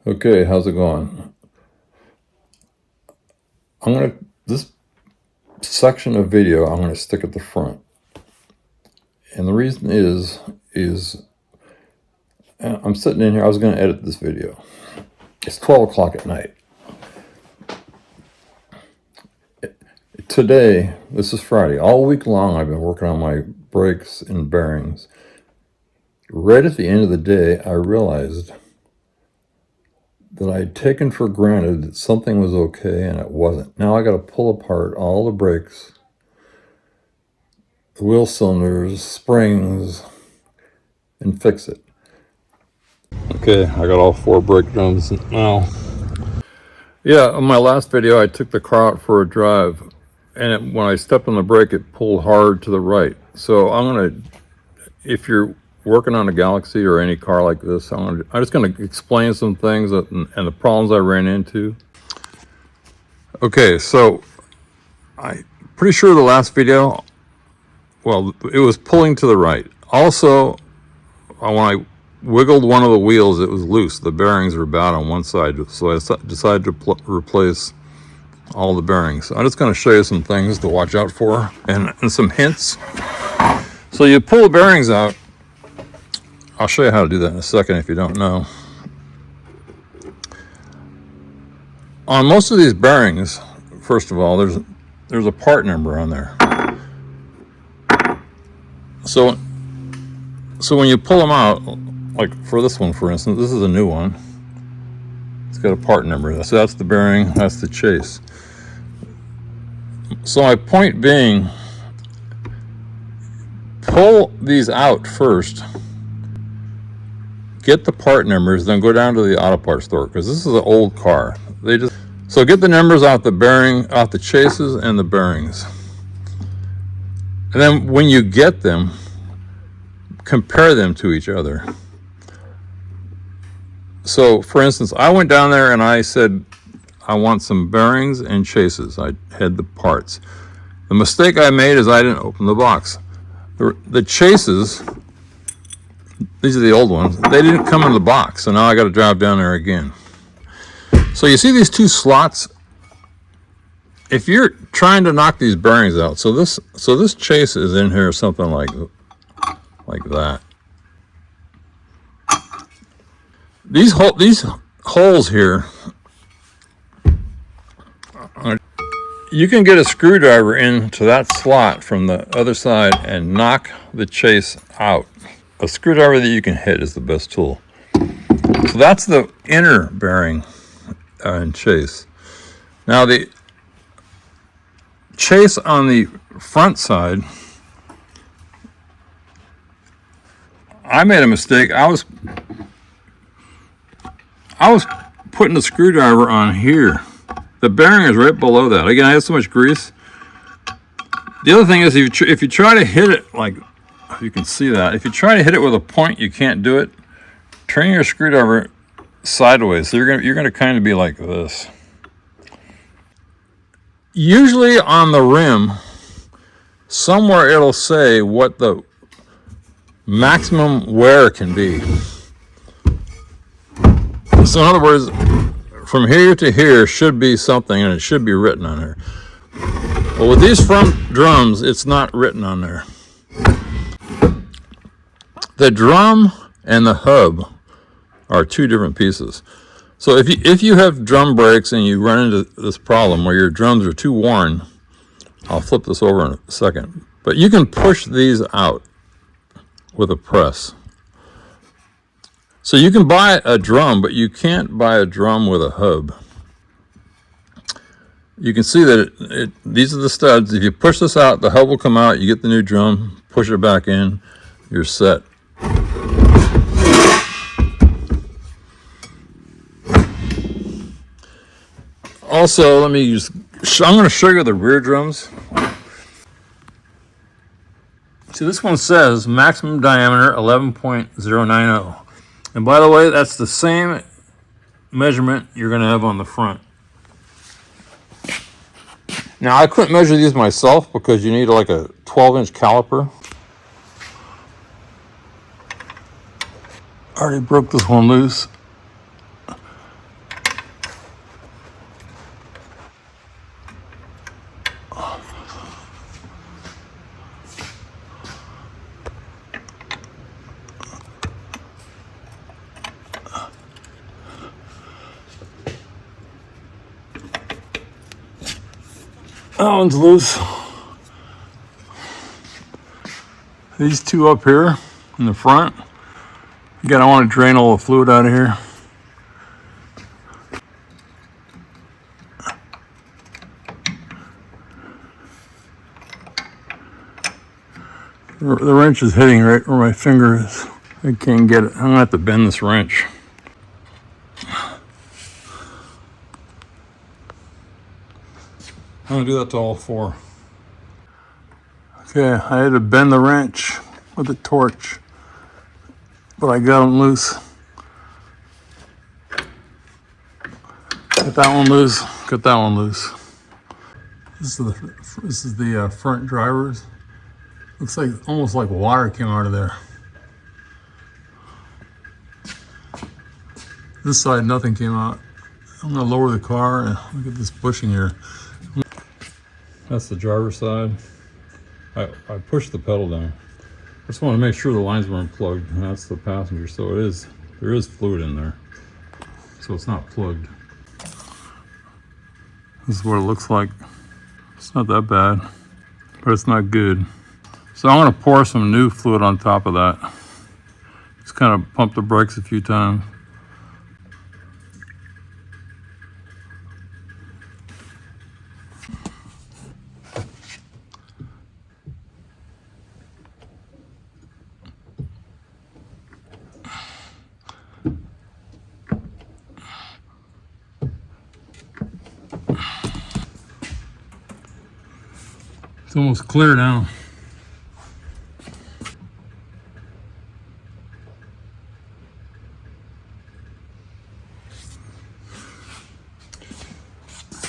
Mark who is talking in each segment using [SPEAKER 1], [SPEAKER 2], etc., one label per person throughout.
[SPEAKER 1] Okay, how's it going? This section of video, I'm gonna stick at the front. And the reason is I'm sitting in here, I was gonna edit this video. It's 12 o'clock at night. Today, this is Friday. All week long, I've been working on my brakes and bearings. Right at the end of the day, I realized that I'd taken for granted that something was okay and it wasn't. Now I got to pull apart all the brakes, the wheel cylinders, springs, and fix it. Okay, I got all 4 brake drums now. Yeah, on my last video, I took the car out for a drive, and when I stepped on the brake, it pulled hard to the right. So if you're working on a Galaxie or any car like this, I'm just gonna explain some things and the problems I ran into. Okay, so I'm pretty sure the last video, well, it was pulling to the right. Also, when I wiggled one of the wheels, it was loose. The bearings were bad on one side, so I decided to replace all the bearings. I'm just going to show you some things to watch out for and some hints. So you pull the bearings out. I'll show you how to do that in a second if you don't know. On most of these bearings, first of all, there's a part number on there. So when you pull them out, like for this one, for instance, this is a new one. It's got a part number. So that's the bearing, that's the chase. So my point being, pull these out first, get the part numbers, then go down to the auto parts store, because this is an old car. So get the numbers off the bearing, off the chases and the bearings. And then when you get them, compare them to each other. So for instance, I went down there and I said, I want some bearings and chases. I had the parts. The mistake I made is I didn't open the box. The chases, these are the old ones, they didn't come in the box. So now I got to drive down there again. So you see these 2 slots? If you're trying to knock these bearings out, so this chase is in here, something like that. These holes here, you can get a screwdriver into that slot from the other side and knock the chase out. A screwdriver that you can hit is the best tool. So that's the inner bearing and chase. Now the chase on the front side, I made a mistake. I was putting the screwdriver on here. The bearing is right below that. Again, I had so much grease. The other thing is, if you try to hit it, like you can see that, if you try to hit it with a point, you can't do it. Turn your screwdriver sideways, so you're gonna kind of be like this. Usually on the rim, somewhere it'll say what the maximum wear can be. So in other words, from here to here should be something, and it should be written on there. Well, with these front drums, it's not written on there. The drum and the hub are 2 different pieces. So if you have drum brakes and you run into this problem where your drums are too worn, I'll flip this over in a second. But you can push these out with a press. So you can buy a drum, but you can't buy a drum with a hub. You can see that these are the studs. If you push this out, the hub will come out, you get the new drum, push it back in, you're set. Also, I'm going to show you the rear drums. See, this one says maximum diameter 11.090. And by the way, that's the same measurement you're going to have on the front. Now, I couldn't measure these myself because you need like a 12-inch caliper. I already broke this one loose. That one's loose. These two up here in the front. Again, I want to drain all the fluid out of here. The wrench is hitting right where my finger is. I can't get it. I'm gonna have to bend this wrench. I'm gonna do that to all four. Okay, I had to bend the wrench with a torch, but I got them loose. Got that one loose. Got that one loose. This is the front drivers. Looks like almost like water came out of there. This side, nothing came out. I'm gonna lower the car and look at this bushing here. That's the driver's side. I pushed the pedal down. I just want to make sure the lines weren't plugged. And that's the passenger, so there is fluid in there. So it's not plugged. This is what it looks like. It's not that bad, but it's not good. So I'm gonna pour some new fluid on top of that. Just kind of pump the brakes a few times. It's almost clear now.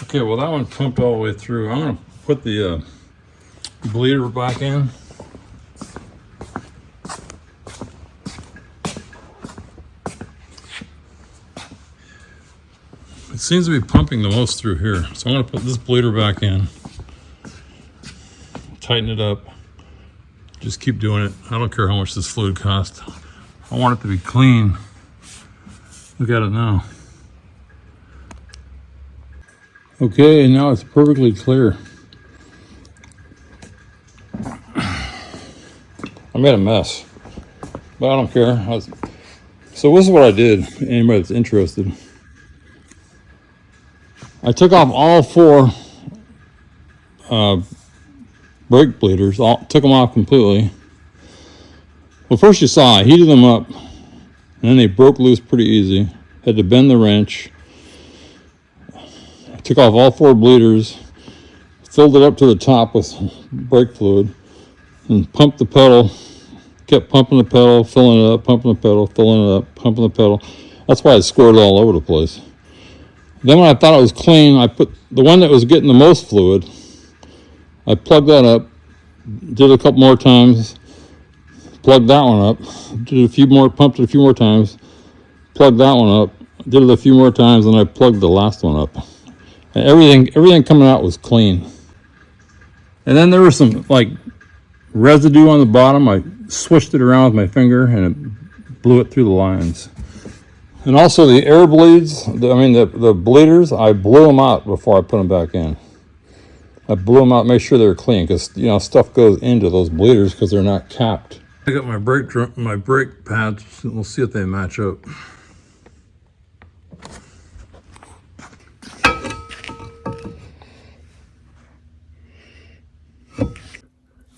[SPEAKER 1] Okay, well that one pumped all the way through. I'm gonna put the bleeder back in. It seems to be pumping the most through here. So I'm gonna put this bleeder back in. Tighten it up. Just keep doing it. I don't care how much this fluid costs. I want it to be clean. Look at it now. Okay, now it's perfectly clear. I made a mess, but I don't care. So this is what I did, anybody that's interested. I took off all four brake bleeders, took them off completely. Well, first you saw I heated them up, and then they broke loose pretty easy. Had to bend the wrench. Took off all four bleeders, filled it up to the top with brake fluid, and pumped the pedal. Kept pumping the pedal, filling it up, pumping the pedal, filling it up, pumping the pedal. That's why it squirted all over the place. Then when I thought it was clean, I put the one that was getting the most fluid. I plugged that up, did a couple more times, plugged that one up, did a few more, pumped it a few more times, plugged that one up, did it a few more times, and I plugged the last one up. And everything coming out was clean. And then there was some like residue on the bottom. I swished it around with my finger and it blew it through the lines. And also the air bleeds, the bleeders, I blew them out before I put them back in. I blew them out, make sure they're clean, because stuff goes into those bleeders because they're not capped. I got my brake pads. We'll see if they match up.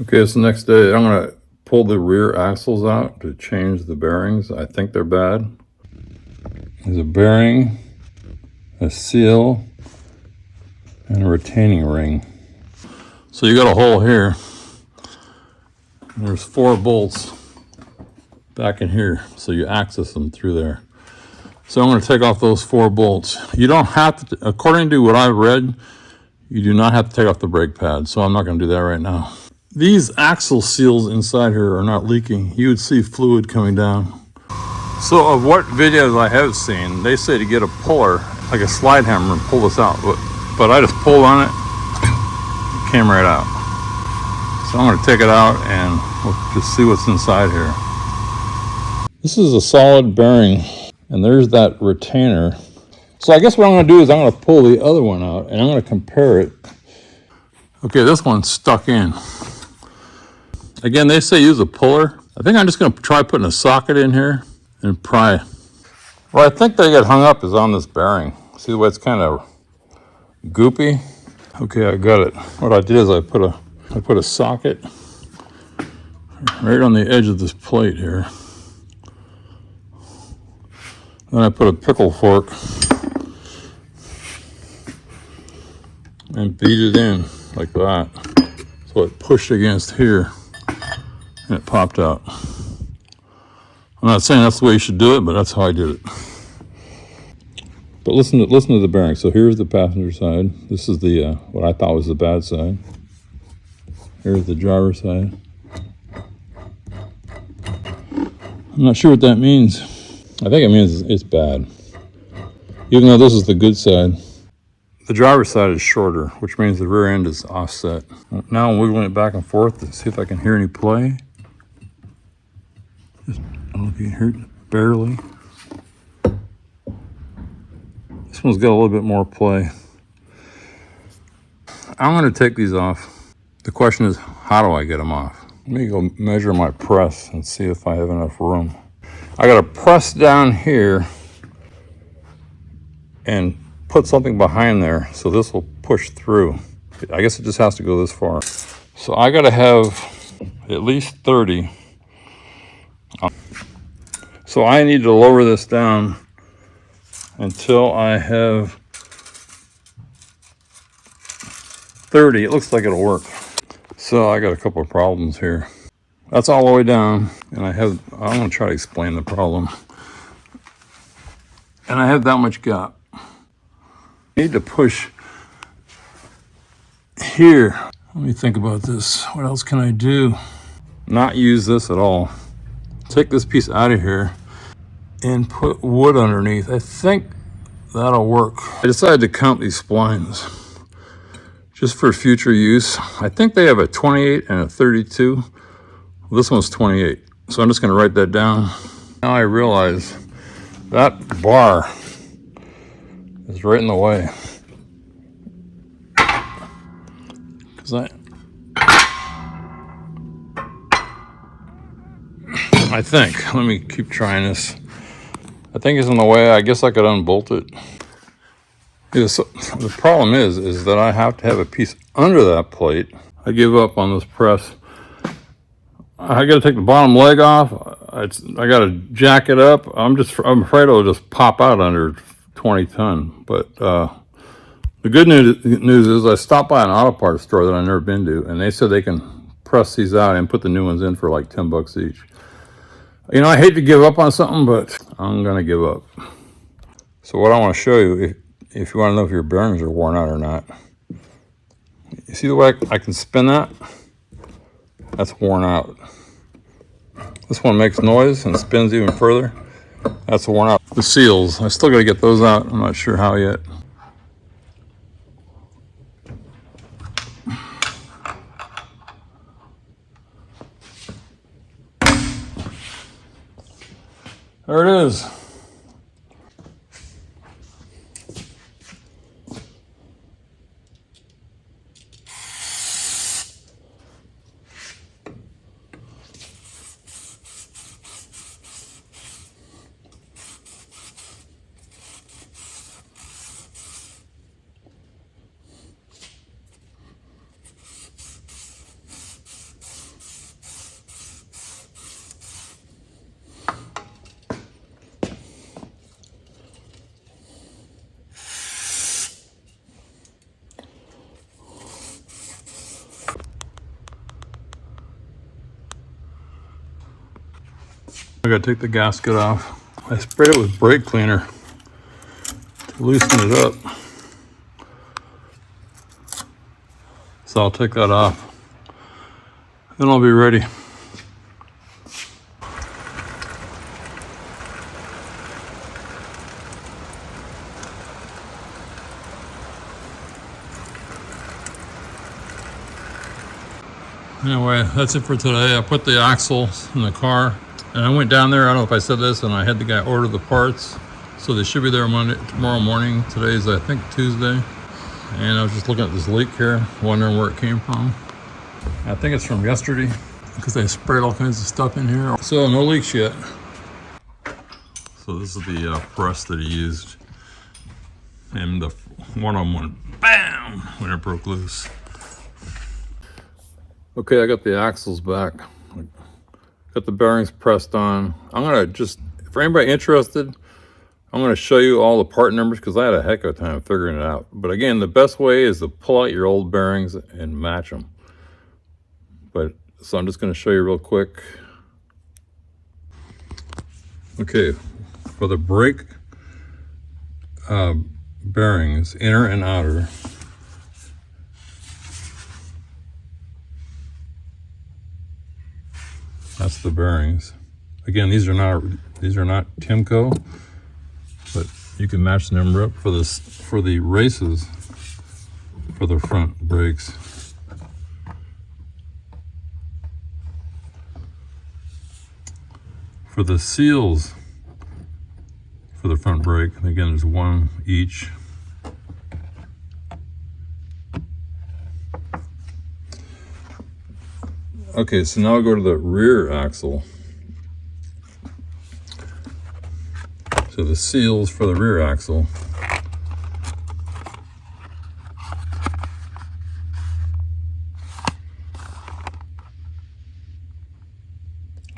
[SPEAKER 1] Okay, it's the next day. I'm gonna pull the rear axles out to change the bearings. I think they're bad. There's a bearing, a seal, and a retaining ring. So you got a hole here. There's 4 bolts back in here, so you access them through there. So I'm going to take off those 4 bolts. You don't have to, according to what I've read, you do not have to take off the brake pad, so I'm not going to do that right now. These axle seals inside here are not leaking. You would see fluid coming down. So of what videos I have seen, they say to get a puller, like a slide hammer, and pull this out. But I just pulled on it, it came right out. So I'm going to take it out and we'll just see what's inside here. This is a solid bearing, and there's that retainer. So I guess what I'm going to do is I'm going to pull the other one out and I'm going to compare it. Okay, this one's stuck in. Again, they say use a puller. I think I'm just gonna try putting a socket in here and pry. Where I think they get hung up is on this bearing. See the way it's kind of goopy? Okay, I got it. What I did is I put a socket right on the edge of this plate here. Then I put a pickle fork and beat it in like that. So it pushed against here and it popped out. I'm not saying that's the way you should do it, but that's how I did it. But listen to the bearing. So here's the passenger side. This is the what I thought was the bad side. Here's the driver's side. I'm not sure what that means. I think it means it's bad. Even though this is the good side. The driver's side is shorter, which means the rear end is offset. Now I'm wiggling it back and forth to see if I can hear any play. I don't know if you can hear it, barely. This one's got a little bit more play. I'm going to take these off. The question is, how do I get them off? Let me go measure my press and see if I have enough room. I got to press down here and put something behind there so this will push through. I guess it just has to go this far. So I got to have at least 30. So I need to lower this down until I have 30. It looks like it'll work. So I got a couple of problems here. That's all the way down, and I'm gonna try to explain the problem. And I have that much gap. I need to push here. Let me think about this. What else can I do? Not use this at all. Take this piece out of here and put wood underneath. I think that'll work. I decided to count these splines just for future use. I think they have a 28 and a 32. Well, this one's 28. So I'm just gonna write that down. Now I realize that bar is right in the way. Because I think, let me keep trying this. I think it's in the way. I guess I could unbolt it. Yeah, so the problem is that I have to have a piece under that plate. I give up on this press. I got to take the bottom leg off. I got to jack it up. I'm afraid it'll just pop out under 20 ton. But the good news is I stopped by an auto parts store that I've never been to, and they said they can press these out and put the new ones in for like 10 bucks each. You know, I hate to give up on something, but I'm gonna give up. So what I want to show you, if you want to know if your bearings are worn out or not, you see the way I can spin that? That's worn out. This one makes noise and spins even further. That's worn out. The seals, I still got to get those out. I'm not sure how yet. There it is. I gotta take the gasket off. I sprayed it with brake cleaner to loosen it up. So I'll take that off. Then I'll be ready. Anyway, that's it for today. I put the axles in the car. And I went down there, I don't know if I said this, and I had the guy order the parts. So they should be there tomorrow morning. Today's, I think, Tuesday. And I was just looking at this leak here, wondering where it came from. I think it's from yesterday because they sprayed all kinds of stuff in here. So no leaks yet. So this is the press that he used. And the one of them went BAM when it broke loose. Okay, I got the axles back. Got the bearings pressed on. I'm gonna just, for anybody interested, I'm gonna show you all the part numbers because I had a heck of a time figuring it out. But again, the best way is to pull out your old bearings and match them. But, so I'm just gonna show you real quick. Okay, for the brake bearings, inner and outer, that's the bearings. Again, these are not Timco, but you can match the number up for this for the races for the front brakes. For the seals for the front brake, again, there's one each. Okay, so now I'll go to the rear axle. So the seals for the rear axle.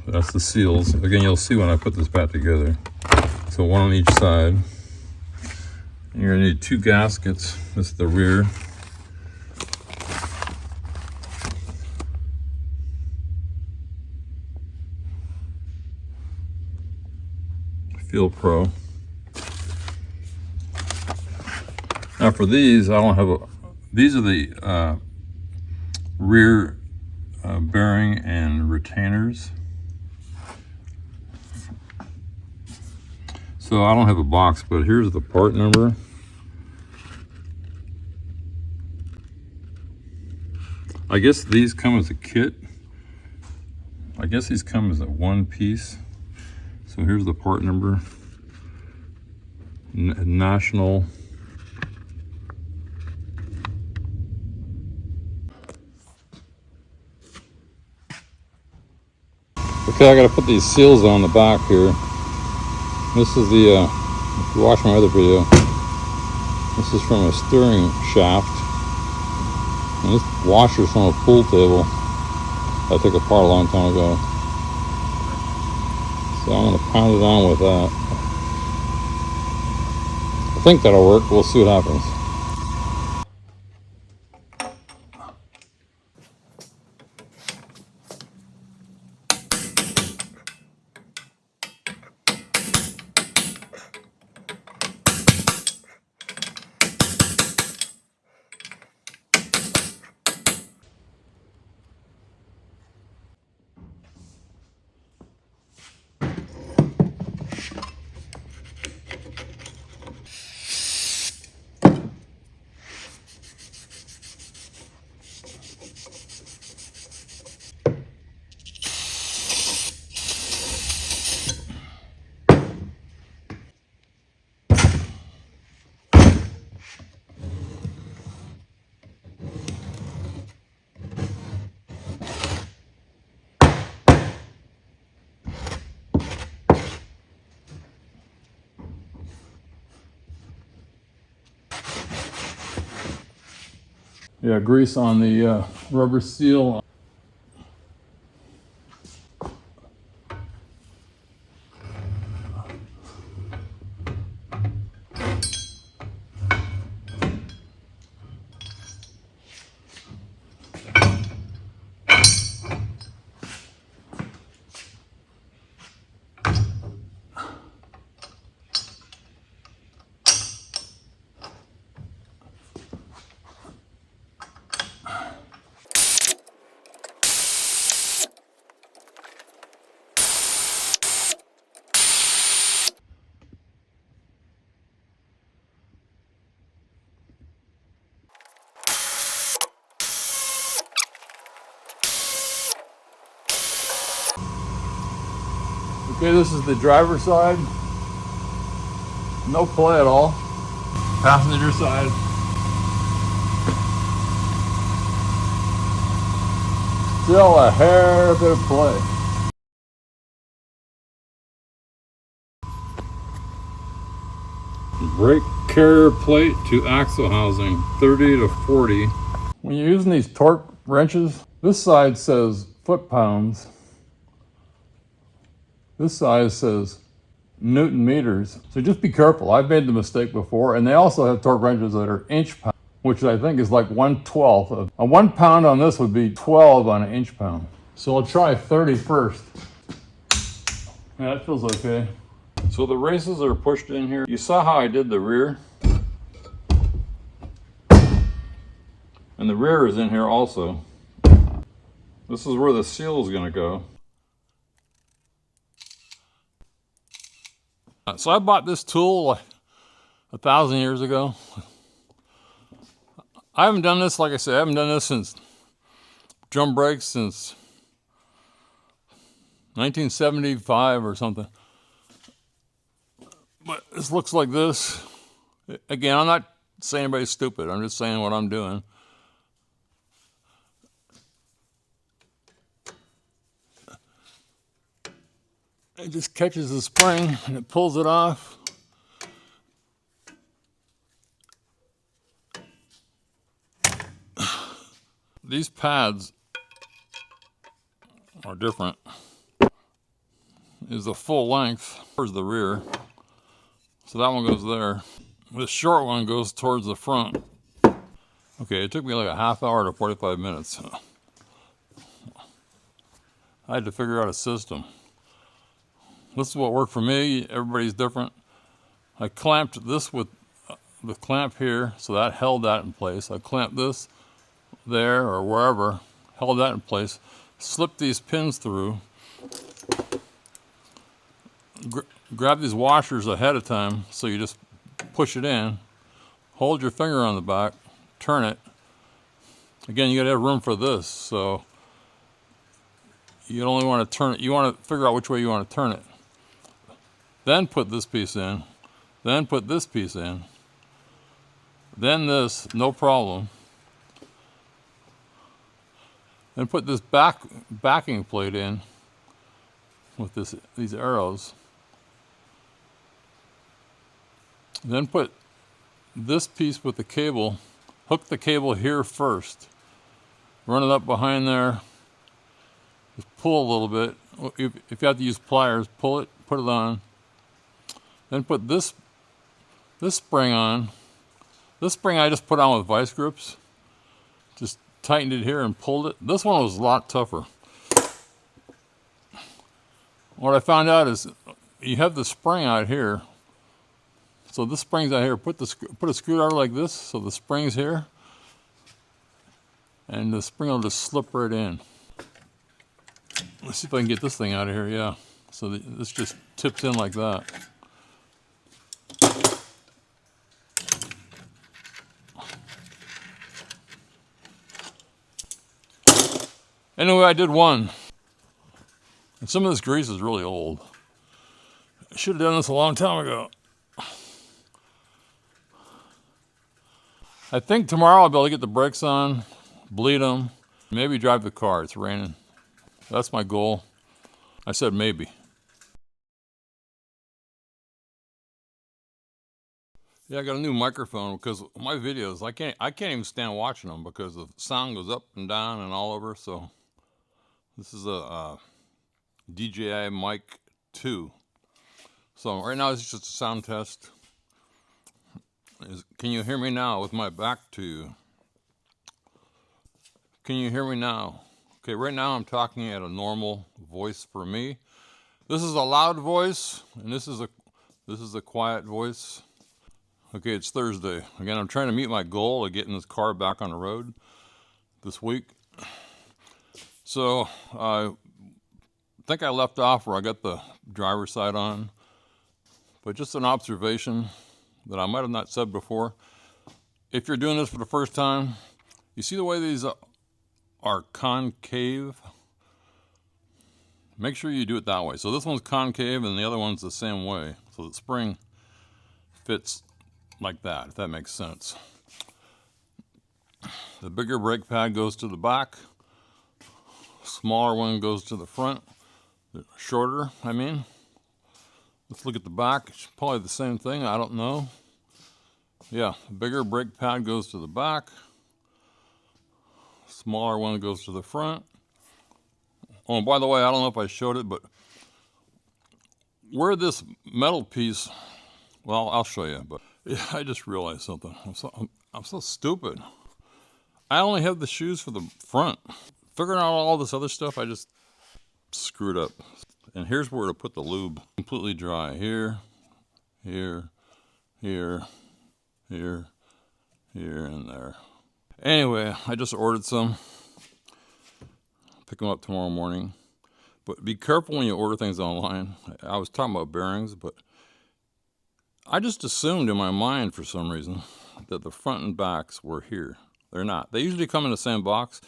[SPEAKER 1] That's the seals. Again, you'll see when I put this back together. So one on each side. And you're gonna need 2 gaskets. This is the rear. Feel Pro. Now for these, I don't have a, these are the rear bearing and retainers. So I don't have a box, but here's the part number. I guess these come as a kit. I guess these come as a one piece. So here's the part number. National. Okay, I gotta put these seals on the back here. This is the, if you watch my other video, this is from a steering shaft. And this washer's from a pool table I took apart a long time ago. So I'm gonna pound it on with that. I think that'll work, we'll see what happens. Yeah, grease on the rubber seal. Okay, this is the driver's side. No play at all. Passenger side. Still a hair bit of play. Brake carrier plate to axle housing, 30 to 40. When you're using these torque wrenches, this side says foot-pounds. This side says Newton meters. So just be careful. I've made the mistake before, and they also have torque wrenches that are inch-pound, which I think is like 1/12 of a 1 pound on this would be 12 on an inch-pound. So I'll try 30 first. Yeah, that feels okay. So the races are pushed in here. You saw how I did the rear? And the rear is in here also. This is where the seal is going to go. So I bought this tool like 1,000 years ago. I haven't done this, like I said, I haven't done this since drum brakes since 1975 or something. But this looks like this. Again, I'm not saying anybody's stupid. I'm just saying what I'm doing. It just catches the spring and it pulls it off. These pads are different. Is the full length towards the rear. So that one goes there. This short one goes towards the front. Okay, it took me like a half hour to 45 minutes. I had to figure out a system. This is what worked for me. Everybody's different. I clamped this with the clamp here, so that held that in place. I clamped this there or wherever, held that in place. Slipped these pins through. Grab these washers ahead of time, so you just push it in. Hold your finger on the back, turn it. Again, you gotta have room for this, so you only want to turn it. You want to figure out which way you want to turn it. Then put this piece in. Then put this piece in. Then this, no problem. Then put this backing plate in with these arrows. Then put this piece with the cable. Hook the cable here first. Run it up behind there. Just pull a little bit. If you have to use pliers, pull it, put it on. Then put this spring on. This spring I just put on with vice grips. Just tightened it here and pulled it. This one was a lot tougher. What I found out is you have the spring out here. So this spring's out here. Put a screwdriver like this, so the spring's here. And the spring will just slip right in. Let's see if I can get this thing out of here, yeah. So this just tips in like that. Anyway, I did one. And some of this grease is really old. I should have done this a long time ago. I think tomorrow I'll be able to get the brakes on, bleed them, maybe drive the car. It's raining. That's my goal. I said maybe. Yeah, I got a new microphone because my videos, I can't even stand watching them because the sound goes up and down and all over. So this is a DJI Mic 2. So right now it's just a sound test. Can you hear me now with my back to you? Can you hear me now? Okay, right now I'm talking at a normal voice for me. This is a loud voice, and this is a quiet voice. Okay, it's Thursday. Again, I'm trying to meet my goal of getting this car back on the road this week. So I think I left off where I got the driver's side on, but just an observation that I might have not said before. If you're doing this for the first time, you see the way these are concave? Make sure you do it that way. So this one's concave and the other one's the same way. So the spring fits like that, if that makes sense. The bigger brake pad goes to the back. Smaller one goes to the front. Shorter, I mean. Let's look at the back. It's probably the same thing. I don't know. Yeah, bigger brake pad goes to the back. Smaller one goes to the front. Oh, and by the way, I don't know if I showed it, but where this metal piece, well, I'll show you, but yeah, I just realized something. I'm so stupid. I only have the shoes for the front. Figuring out all this other stuff, I just screwed up. And here's where to put the lube. Completely dry. Here, here, here, here, here, and there. Anyway, I just ordered some. Pick them up tomorrow morning. But be careful when you order things online. I was talking about bearings, but I just assumed in my mind for some reason that the front and backs were here. They're not. They usually come in the same box,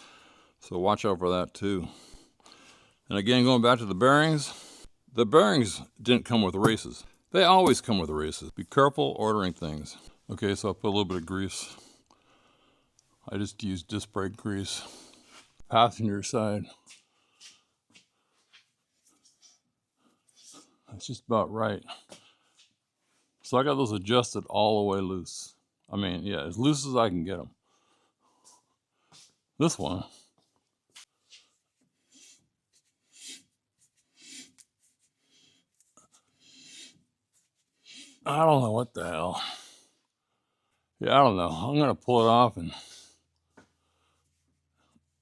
[SPEAKER 1] so watch out for that too. And again, going back to the bearings didn't come with races. They always come with races. Be careful ordering things. Okay, so I'll put a little bit of grease. I just used disc brake grease. Passenger side. That's just about right. So I got those adjusted all the way loose. I mean, yeah, as loose as I can get them. This one, I don't know what the hell. Yeah, I don't know. I'm gonna pull it off, and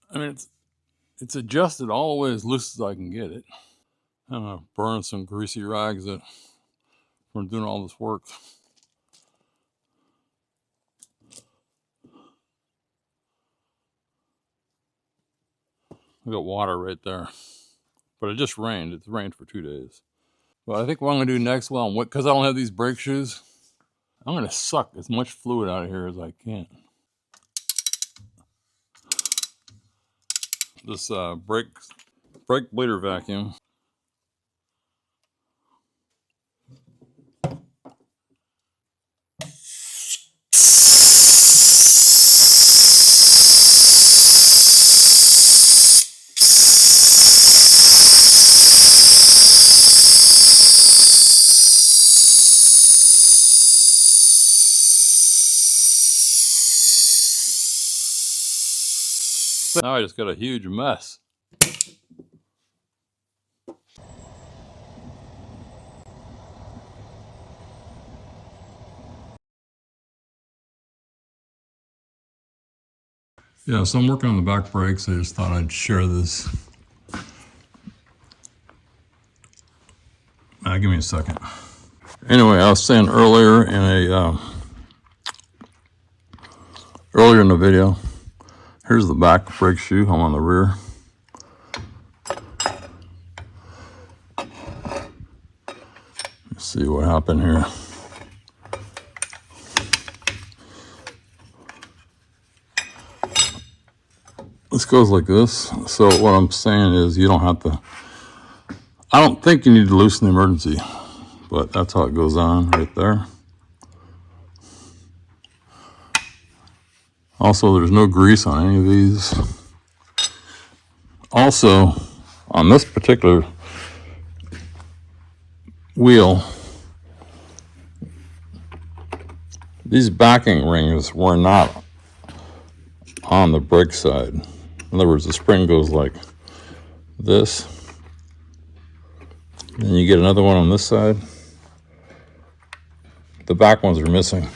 [SPEAKER 1] I mean it's adjusted all the way as loose as I can get it. I'm gonna burn some greasy rags from doing all this work. I got water right there, but it just rained. It's rained for 2 days. But I think what I'm gonna do next, because I don't have these brake shoes, I'm gonna suck as much fluid out of here as I can. This brake bleeder vacuum. Now I just got a huge mess. Yeah, so I'm working on the back brakes. I just thought I'd share this. Give me a second. Anyway, I was saying earlier in the video, here's the back brake shoe. I'm on the rear. Let's see what happened here. This goes like this. So what I'm saying is you don't have to, I don't think you need to loosen the emergency, but that's how it goes on right there. Also, there's no grease on any of these. Also, on this particular wheel, these backing rings were not on the brake side. In other words, the spring goes like this. Then you get another one on this side. The back ones are missing.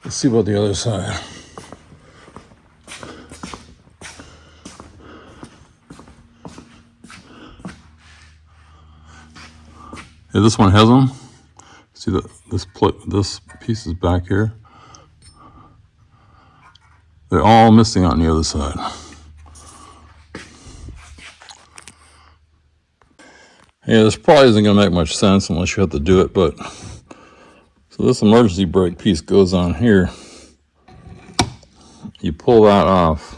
[SPEAKER 1] Let's see about the other side. Yeah, this one has them. See this piece is back here. They're all missing on the other side. Yeah, this probably isn't going to make much sense unless you have to do it, but so this emergency brake piece goes on here. You pull that off.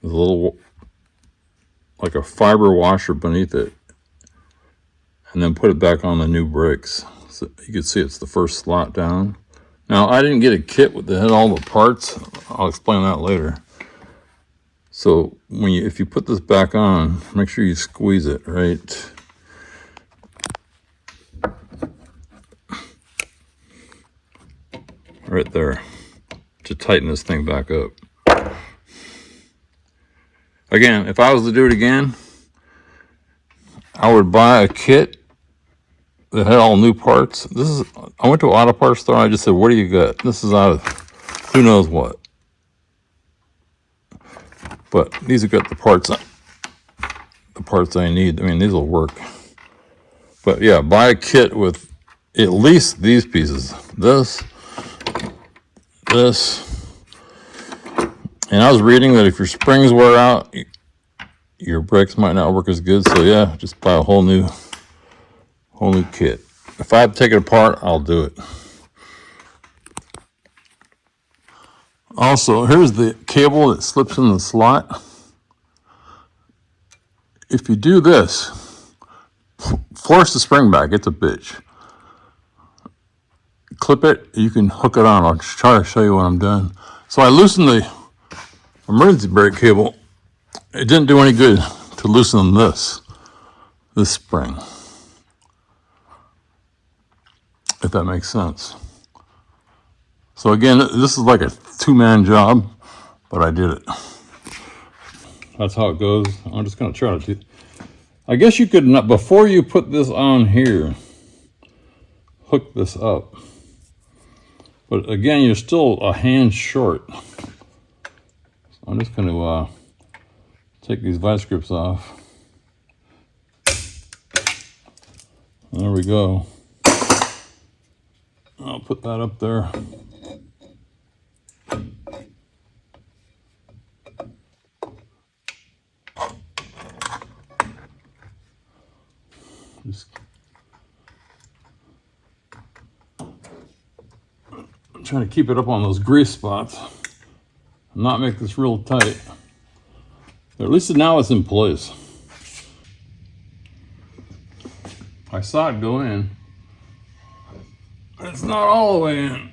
[SPEAKER 1] There's a little, like a fiber washer beneath it, and then put it back on the new brakes. So you can see it's the first slot down. Now, I didn't get a kit that had all the parts. I'll explain that later. So if you put this back on, make sure you squeeze it right there to tighten this thing back up. Again, if I was to do it again, I would buy a kit that had all new parts. I went to an auto parts store. I just said, "What do you got?" This is out of who knows what, but these have got the parts I need. I mean, these will work. But yeah, buy a kit with at least these pieces. This. And I was reading that if your springs wear out, your brakes might not work as good. So yeah, just buy a whole new kit. If I have to take it apart, I'll do it. Also, here's the cable that slips in the slot. If you do this, force the spring back. It's a bitch. Clip it. You can hook it on. I'll just try to show you when I'm done. So I loosened the emergency brake cable. It didn't do any good to loosen this spring, if that makes sense. So again, this is like a two-man job, but I did it. That's how it goes. I'm just going to try to do. I guess you could not, before you put this on here, hook this up. But again, you're still a hand short. So I'm just going to take these vice grips off. There we go. I'll put that up there. Just I'm trying to keep it up on those grease spots. Not make this real tight. But at least now it's in place. I saw it go in. It's not all the way in.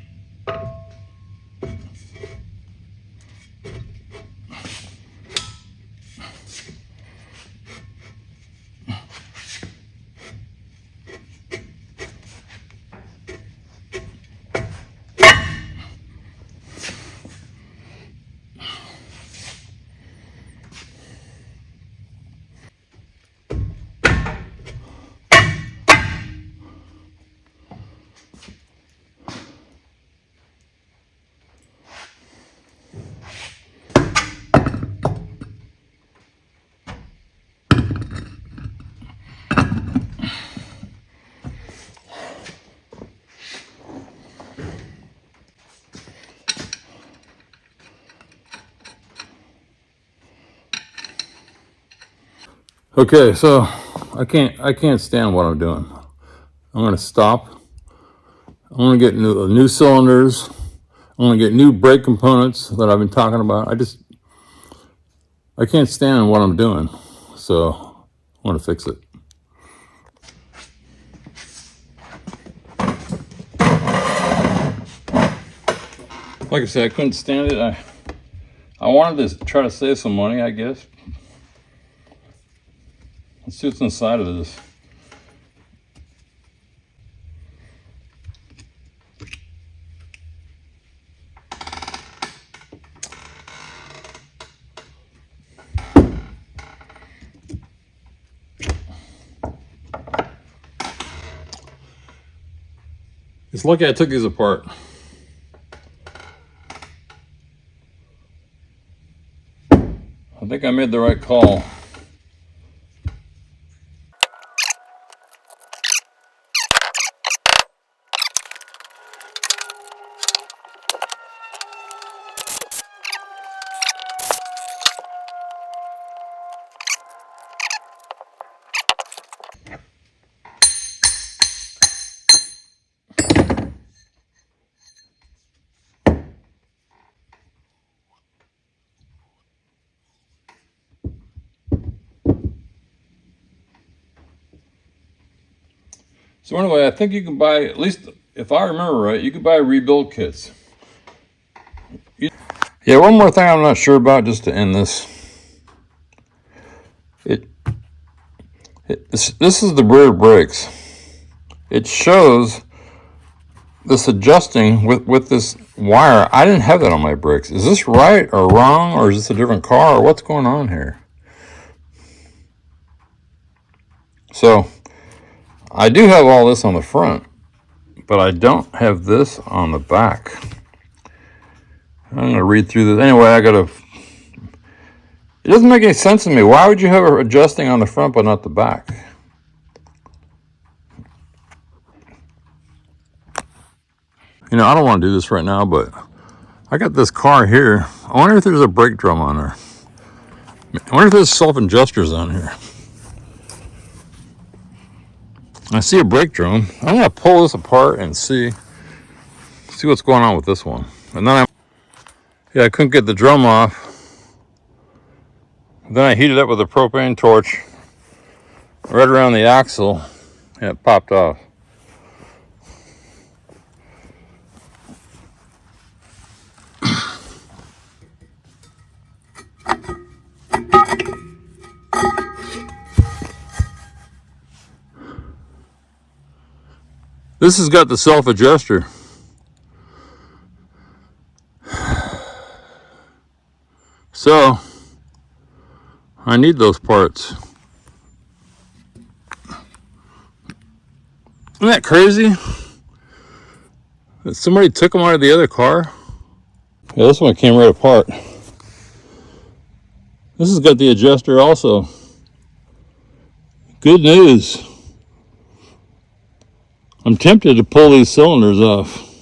[SPEAKER 1] Okay, so I can't stand what I'm doing. I'm gonna stop. I'm gonna get new cylinders. I'm gonna get new brake components that I've been talking about. I can't stand what I'm doing, so I want to fix it. Like I said, I couldn't stand it. I wanted to try to save some money, I guess. Let's see what's inside of this. It's lucky I took these apart. I think I made the right call. So anyway, I think you can buy, at least if I remember right, you could buy rebuild kits. Yeah, one more thing I'm not sure about, just to end this. This is the rear brakes. It shows this adjusting with this wire. I didn't have that on my brakes. Is this right or wrong, or is this a different car, or what's going on here? So I do have all this on the front, but I don't have this on the back. I'm going to read through this. Anyway, it doesn't make any sense to me. Why would you have it adjusting on the front but not the back? You know, I don't want to do this right now, but I got this car here. I wonder if there's a brake drum on there. I wonder if there's self-adjusters on here. I see a brake drum. I'm going to pull this apart and see what's going on with this one. And then I couldn't get the drum off. Then I heated it up with a propane torch right around the axle, and it popped off. This has got the self-adjuster. So I need those parts. Isn't that crazy? That somebody took them out of the other car? Yeah, this one came right apart. This has got the adjuster also. Good news. I'm tempted to pull these cylinders off.